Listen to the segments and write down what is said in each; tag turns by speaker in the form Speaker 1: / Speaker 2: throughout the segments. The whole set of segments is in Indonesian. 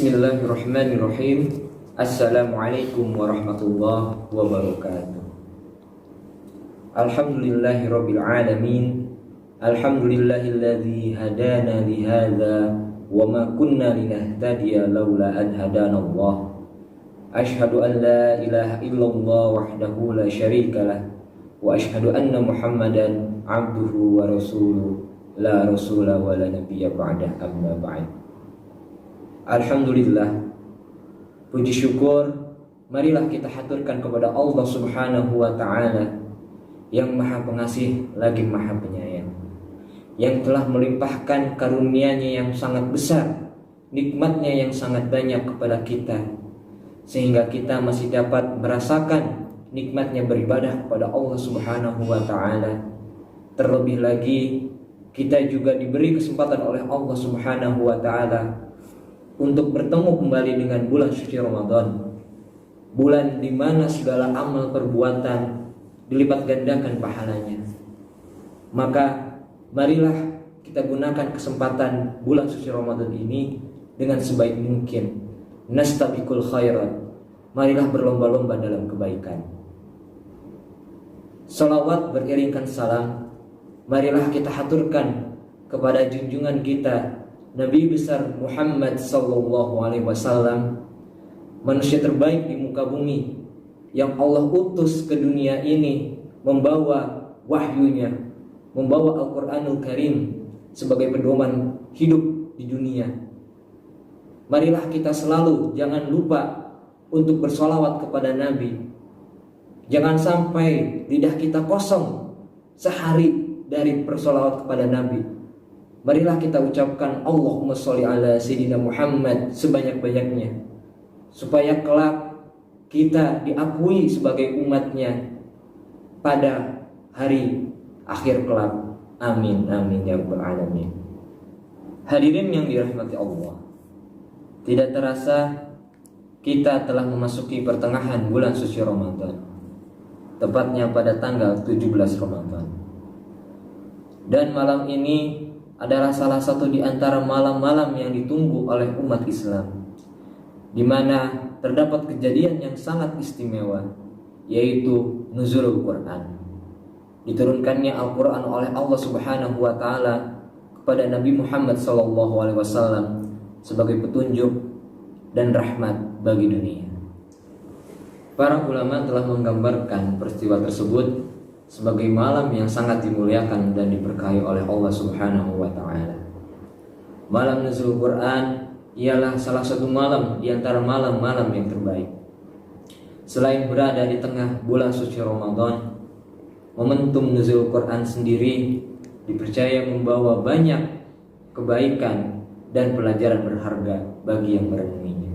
Speaker 1: Bismillahirrahmanirrahim. Assalamualaikum warahmatullahi wabarakatuh. Alhamdulillahirabbil alamin. Alhamdulillahilladzi hadana lihadza wa ma kunna linahtadiya laula an hadanallah. Asyhadu an la ilaha illallah wahdahu la syarikalah wa asyhadu anna Muhammadan abduhu wa rasuluh la rasula wa la nabiyya ba'dah, amma ba'd. Alhamdulillah, puji syukur marilah kita haturkan kepada Allah Subhanahu wa ta'ala yang maha pengasih lagi maha penyayang, yang telah melimpahkan karunia-Nya yang sangat besar, nikmat-Nya yang sangat banyak kepada kita, sehingga kita masih dapat merasakan nikmat-Nya beribadah kepada Allah Subhanahu wa ta'ala. Terlebih lagi kita juga diberi kesempatan oleh Allah Subhanahu wa ta'ala untuk bertemu kembali dengan bulan suci Ramadan, bulan di mana segala amal perbuatan dilipat gandakan pahalanya. Maka marilah kita gunakan kesempatan bulan suci Ramadan ini dengan sebaik mungkin. Nastabiqul khairat, marilah berlomba-lomba dalam kebaikan. Salawat beriringkan salam, marilah kita haturkan kepada junjungan kita Nabi besar Muhammad sallallahu alaihi wasallam, manusia terbaik di muka bumi yang Allah utus ke dunia ini membawa wahyunya, membawa Al-Qur'anul Karim sebagai pedoman hidup di dunia. Marilah kita selalu jangan lupa untuk bersolawat kepada Nabi. Jangan sampai lidah kita kosong sehari dari bersolawat kepada Nabi. Marilah kita ucapkan Allahumma sholli ala Sayyidina Muhammad sebanyak-banyaknya, supaya kelak kita diakui sebagai umatnya pada hari akhir kelak. Amin, amin ya rabbal alamin. Hadirin yang dirahmati Allah, tidak terasa kita telah memasuki pertengahan bulan suci Ramadan, tepatnya pada tanggal 17 Ramadan. Dan malam ini adalah salah satu di antara malam-malam yang ditunggu oleh umat Islam, di mana terdapat kejadian yang sangat istimewa, yaitu nuzulul Quran. Diturunkannya Al-Quran oleh Allah Subhanahu wa ta'ala kepada Nabi Muhammad SAW sebagai petunjuk dan rahmat bagi dunia. Para ulama telah menggambarkan peristiwa tersebut sebagai malam yang sangat dimuliakan dan diberkahi oleh Allah Subhanahu wa ta'ala. Malam nuzul Quran ialah salah satu malam di antara malam-malam yang terbaik. Selain berada di tengah bulan suci Ramadan, momentum nuzul Quran sendiri dipercaya membawa banyak kebaikan dan pelajaran berharga bagi yang merenunginya.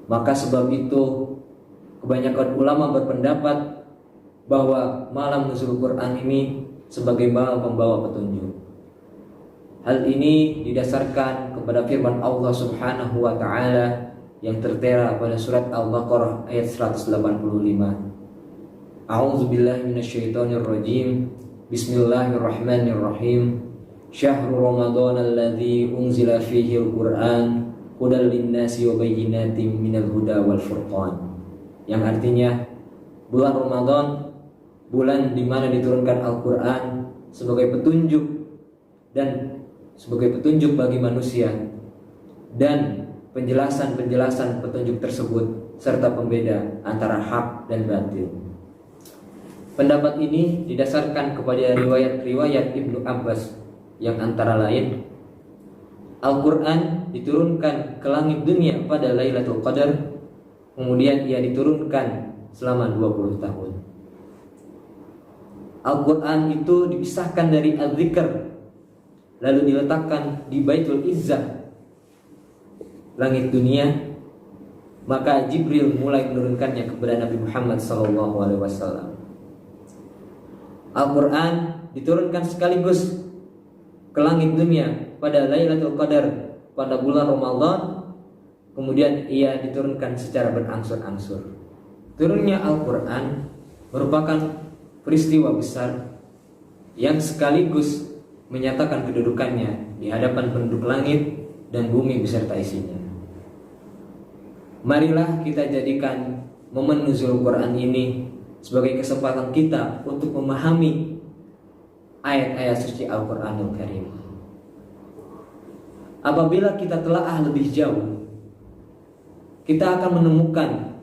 Speaker 1: Maka sebab itu kebanyakan ulama berpendapat bahwa malam nuzul Quran ini sebagai malam pembawa petunjuk. Hal ini didasarkan kepada firman Allah Subhanahu wa ta'ala yang tertera pada surat Al-Baqarah ayat 185. A'udzubillahi minasyaitonirrajim. Bismillahirrahmanirrahim. Syahrul Ramadan alladzi unzila fihi al-Qur'an hudal linnasi wa bayyinatin minal huda wal furqan. Yang artinya bulan Ramadan, bulan di mana diturunkan Al-Quran sebagai petunjuk dan sebagai petunjuk bagi manusia, dan penjelasan-penjelasan petunjuk tersebut serta pembeda antara hak dan batil. Pendapat ini didasarkan kepada riwayat-riwayat Ibnu Abbas yang antara lain Al-Quran diturunkan ke langit dunia pada Lailatul Qadar, kemudian ia diturunkan selama 20 tahun. Al-Quran itu dipisahkan dari Al-Zikr, lalu diletakkan di Baitul Izzah, langit dunia. Maka Jibril mulai menurunkannya kepada Nabi Muhammad SAW. Al-Quran diturunkan sekaligus ke langit dunia pada Lailatul Qadar pada bulan Ramadan, kemudian ia diturunkan secara berangsur-angsur. Turunnya Al-Quran merupakan peristiwa besar yang sekaligus menyatakan kedudukannya di hadapan penduduk langit dan bumi beserta isinya. Marilah kita jadikan momen nuzul Quran ini sebagai kesempatan kita untuk memahami ayat-ayat suci Al-Quranul Karim. Apabila kita telaah lebih jauh, kita akan menemukan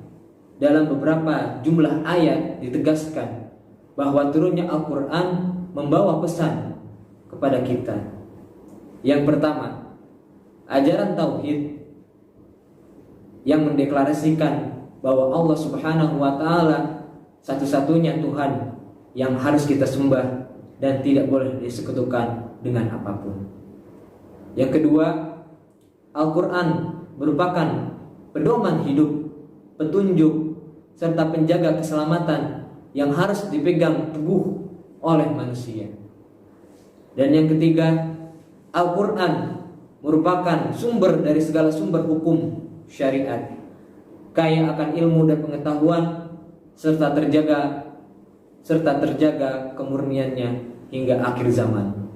Speaker 1: dalam beberapa jumlah ayat ditegaskan bahwa turunnya Al-Quran membawa pesan kepada kita. Yang pertama, ajaran tauhid yang mendeklarasikan bahwa Allah Subhanahu wa taala satu-satunya Tuhan yang harus kita sembah dan tidak boleh disekutukan dengan apapun. Yang kedua, Al-Quran merupakan pedoman hidup, petunjuk, serta penjaga keselamatan yang harus dipegang teguh oleh manusia. Dan yang ketiga, Al-Quran merupakan sumber dari segala sumber hukum syariat, kaya akan ilmu dan pengetahuan, serta terjaga kemurniannya hingga akhir zaman.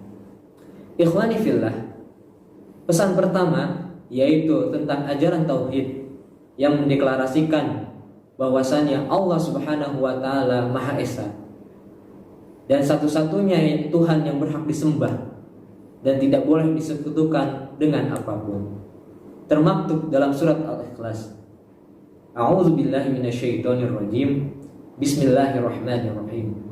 Speaker 1: Ikhwani fillah, pesan pertama yaitu tentang ajaran tauhid yang mendeklarasikan bahwasannya Allah Subhanahu wa taala Maha Esa dan satu-satunya Tuhan yang berhak disembah dan tidak boleh disekutukan dengan apapun. Termaktub dalam surat Al-Ikhlas. A'udzu billahi minasyaitonir rajim. Bismillahirrahmanirrahim.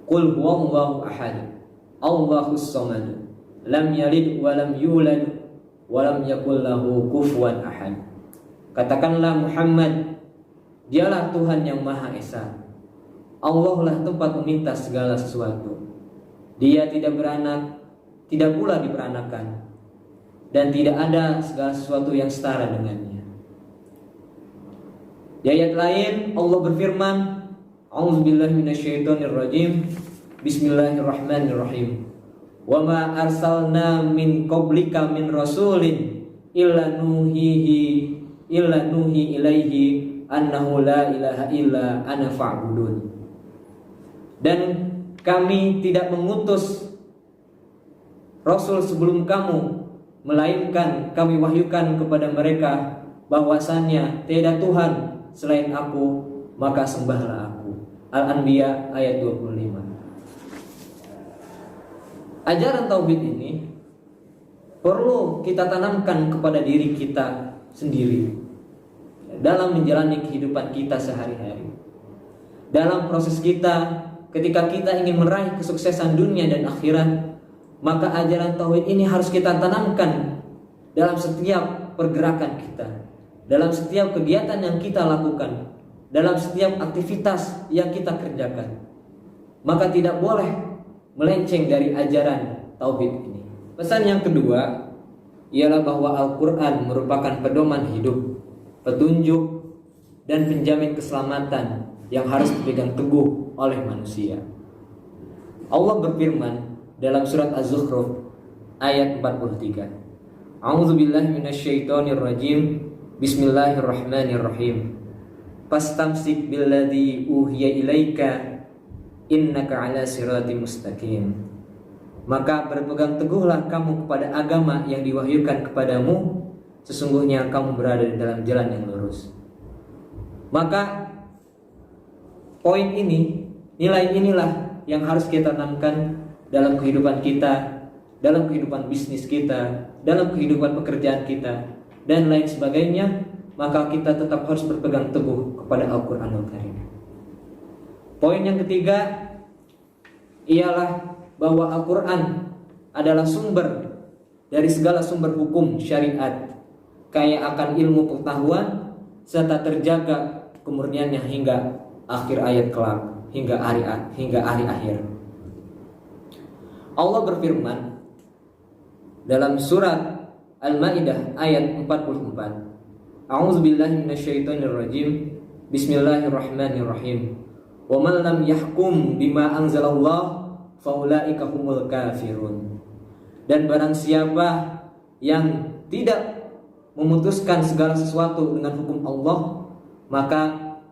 Speaker 1: Qul huwallahu ahad. Allahus samad. Lam yalid wa lam yulad wa lam yakul lahu kufuwan ahad. Katakanlah Muhammad, Dialah Tuhan yang Maha Esa. Allah lah tempat meminta segala sesuatu. Dia tidak beranak, tidak pula diperanakan, dan tidak ada segala sesuatu yang setara dengannya. Di ayat lain Allah berfirman, A'udzubillahi minasyaitonirrajim. Bismillahirrahmanirrahim. Wa ma arsalna min qablika min rasulin illa nuhi ilaihi annahu la ilaha illa ana fa'budun. Dan kami tidak mengutus rasul sebelum kamu, melainkan kami wahyukan kepada mereka bahwasannya tiada Tuhan selain aku, maka sembahlah aku. Al-Anbiya ayat 25. Ajaran tauhid ini perlu kita tanamkan kepada diri kita sendiri dalam menjalani kehidupan kita sehari-hari. Dalam proses kita ketika kita ingin meraih kesuksesan dunia dan akhirat, maka ajaran tauhid ini harus kita tanamkan dalam setiap pergerakan kita, dalam setiap kegiatan yang kita lakukan, dalam setiap aktivitas yang kita kerjakan. Maka tidak boleh melenceng dari ajaran tauhid ini. Pesan yang kedua ialah bahwa Al-Quran merupakan pedoman hidup, petunjuk, dan penjamin keselamatan yang harus dipegang teguh oleh manusia. Allah berfirman dalam surat Az-Zukhruf ayat 43. A'udzubillahi minasyaitonirrajim. Bismillahirrahmanirrahim. Fastamsik billadzi uhiya ilaika innaka ala siratim mustaqim. Maka berpegang teguhlah kamu kepada agama yang diwahyukan kepadamu, sesungguhnya kamu berada di dalam jalan yang lurus. Maka poin ini, nilai inilah yang harus kita tanamkan dalam kehidupan kita, dalam kehidupan bisnis kita, dalam kehidupan pekerjaan kita, dan lain sebagainya. Maka kita tetap harus berpegang teguh kepada Al-Quranul Karim. Poin yang ketiga ialah bahwa Al-Quran adalah sumber dari segala sumber hukum syariat, kaya akan ilmu pengetahuan, serta terjaga kemurniannya hingga akhir ayat kelak, hingga hari akhir. Allah berfirman dalam surat Al-Maidah ayat 44. A'udzubillahi minasyaitonirrajim. Bismillahirrahmanirrahim. Wa man lam yahkum bima anzalallah faulaika humul kafirun. Dan barang siapa yang tidak memutuskan segala sesuatu dengan hukum Allah, maka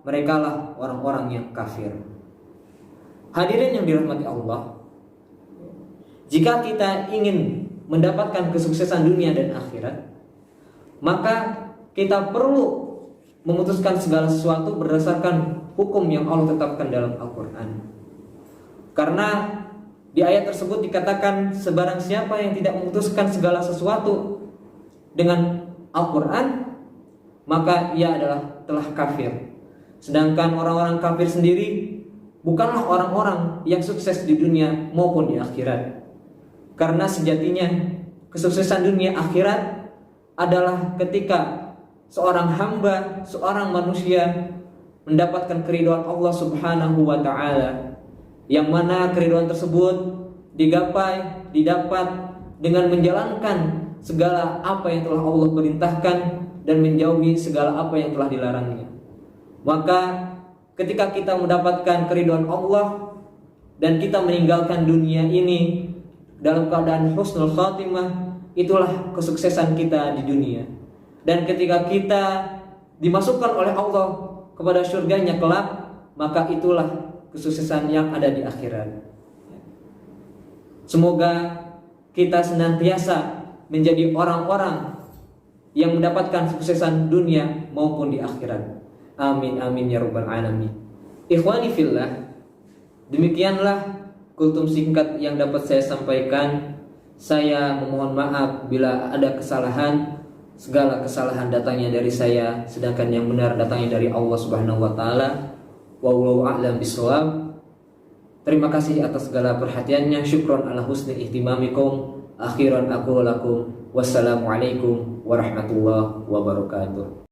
Speaker 1: merekalah orang-orang yang kafir. Hadirin yang dirahmati Allah, jika kita ingin mendapatkan kesuksesan dunia dan akhirat, maka kita perlu memutuskan segala sesuatu berdasarkan hukum yang Allah tetapkan dalam Al-Quran. Karena di ayat tersebut dikatakan sebarang siapa yang tidak memutuskan segala sesuatu dengan Al-Quran, maka ia adalah telah kafir. Sedangkan orang-orang kafir sendiri bukanlah orang-orang yang sukses di dunia maupun di akhirat. Karena sejatinya kesuksesan dunia akhirat adalah ketika seorang hamba, seorang manusia mendapatkan keridhaan Allah Subhanahu wa Ta'ala, yang mana keridhaan tersebut didapat dengan menjalankan segala apa yang telah Allah perintahkan dan menjauhi segala apa yang telah dilarangnya. Maka ketika kita mendapatkan keridhaan Allah dan kita meninggalkan dunia ini dalam keadaan husnul khatimah, itulah kesuksesan kita di dunia. Dan ketika kita dimasukkan oleh Allah kepada surganya kelak, maka itulah kesuksesan yang ada di akhirat. Semoga kita senantiasa menjadi orang-orang yang mendapatkan kesuksesan dunia maupun di akhirat. Amin amin ya rabbal alamin. Ikhwani fillah, demikianlah kultum singkat yang dapat saya sampaikan. Saya memohon maaf bila ada kesalahan. Segala kesalahan datangnya dari saya, sedangkan yang benar datangnya dari Allah Subhanahu wa Ta'ala. Wallahu a'lam bishawab. Terima kasih atas segala perhatiannya. Syukron ala husni ihtimamikum. Akhiran aku lakum. Wassalamualaikum warahmatullahi wabarakatuh.